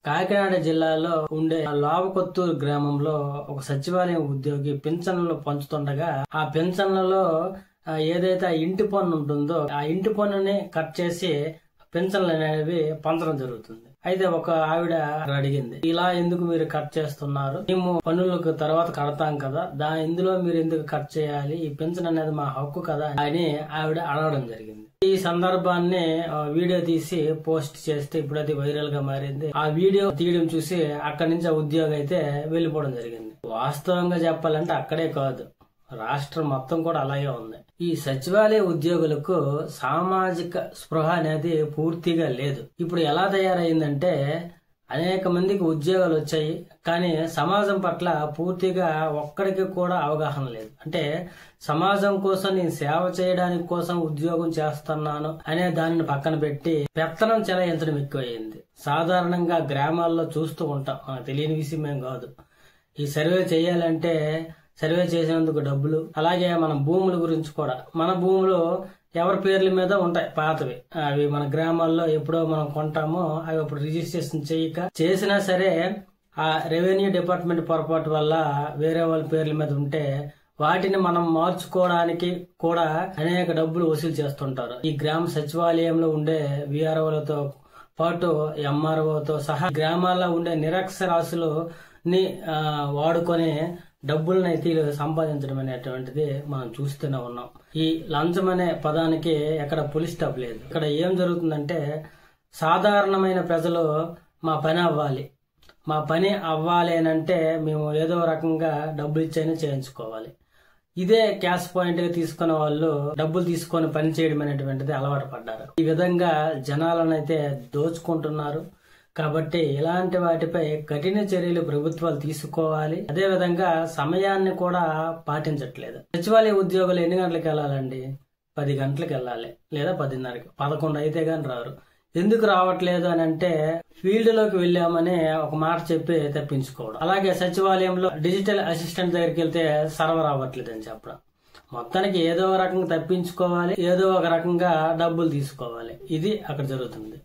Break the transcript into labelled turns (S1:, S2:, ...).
S1: కాకినాడ జిల్లాలో ఉండే లోవకొత్తూరు గ్రామంలో ఒక సచివాలయం ఉద్యోగి పింఛన్లు పంచుతుండగా ఆ పింఛన్లలో ఏదైతే ఇంటి పన్ను ఉంటుందో ఆ ఇంటి పన్నుని కట్ చేసి పింఛన్లు అనేవి పంచడం జరుగుతుంది. అయితే ఒక ఆవిడ అడిగింది, ఇలా ఎందుకు మీరు కట్ చేస్తున్నారు? మేము పన్నులకు తర్వాత కడతాం కదా, ఇందులో మీరు ఎందుకు కట్ చేయాలి? ఈ పింఛన్ అనేది మా హక్కు కదా అని ఆవిడ అడగడం జరిగింది. ఈ సందర్భాన్ని వీడియో తీసి పోస్ట్ చేస్తే ఇప్పుడు అది వైరల్ గా మారింది. ఆ వీడియో తీయడం చూసి అక్కడి నుంచి ఆ ఉద్యోగి అయితే వెళ్లిపోవడం జరిగింది. వాస్తవంగా చెప్పాలంటే అక్కడే కాదు, రాష్ట్రం మొత్తం కూడా అలాగే ఉంది. ఈ సచివాలయ ఉద్యోగులకు సామాజిక స్పృహ అనేది పూర్తిగా లేదు. ఇప్పుడు ఎలా తయారైందంటే అనేక మందికి ఉద్యోగాలు వచ్చాయి, కానీ సమాజం పట్ల పూర్తిగా ఒక్కడికి కూడా అవగాహన లేదు. అంటే సమాజం కోసం నేను సేవ చేయడానికి కోసం ఉద్యోగం చేస్తున్నాను అనే దానిని పక్కన పెట్టి పెత్తనం చెలాయించడం ఎక్కువైంది. సాధారణంగా గ్రామాల్లో చూస్తూ ఉంటాం, తెలియని విషయం ఏం కాదు. ఈ సర్వే చేయాలంటే సర్వే చేసేందుకు డబ్బులు, అలాగే మన భూముల గురించి కూడా, మన భూములు ఎవరి పేర్ల మీద ఉంటాయి పాతవి, అవి మన గ్రామాల్లో ఎప్పుడో మనం కొంటామో అవి అప్పుడు రిజిస్ట్రేషన్ చేసినా సరే ఆ రెవెన్యూ డిపార్ట్మెంట్ పొరపాటు వల్ల వేరే వాళ్ళ పేర్ల మీద ఉంటే వాటిని మనం మార్చుకోవడానికి కూడా అనేక డబ్బులు వసూలు చేస్తుంటారు. ఈ గ్రామ సచివాలయంలో ఉండే విఆర్ఓలతో పాటు ఎంఆర్ఓతో సహా గ్రామాల్లో ఉండే నిరక్షరాస్యులు ని వాడుకొని డబ్బులను అయితే సంపాదించడం అనేటువంటిది మనం చూస్తూనే ఉన్నాం. ఈ లంచం అనే పదానికి ఎక్కడ పులి స్టాప్ లేదు. ఇక్కడ ఏం జరుగుతుందంటే సాధారణమైన ప్రజలు మా పని అవ్వాలి అని అంటే మేము ఏదో రకంగా డబ్బులు ఇచ్చైనా చేయించుకోవాలి. ఇదే క్యాష్ పాయింట్ గా తీసుకునే వాళ్ళు డబ్బులు తీసుకొని పని చేయడం అనేటువంటిది అలవాటు పడ్డారు. ఈ విధంగా జనాలను అయితే దోచుకుంటున్నారు. కాబట్టి ఇలాంటి వాటిపై కఠిన చర్యలు ప్రభుత్వాలు తీసుకోవాలి. అదే విధంగా సమయాన్ని కూడా పాటించట్లేదు. సచివాలయ ఉద్యోగులు ఎన్ని గంటలకు వెళ్ళాలండి? 10 గంటలకు వెళ్ళాలి, లేదా 10:30కి, 11 అయితే గాని రారు. ఎందుకు రావట్లేదు అని అంటే ఫీల్డ్ లోకి వెళ్ళామని ఒక మాట చెప్పి తప్పించుకోవడం. అలాగే సచివాలయంలో డిజిటల్ అసిస్టెంట్ దగ్గరికి వెళ్తే సర్వర్ అవ్వట్లేదు అని చెప్పడం. మొత్తానికి ఏదో ఒక రకంగా తప్పించుకోవాలి, ఏదో ఒక రకంగా డబ్బులు తీసుకోవాలి. ఇది అక్కడ జరుగుతుంది.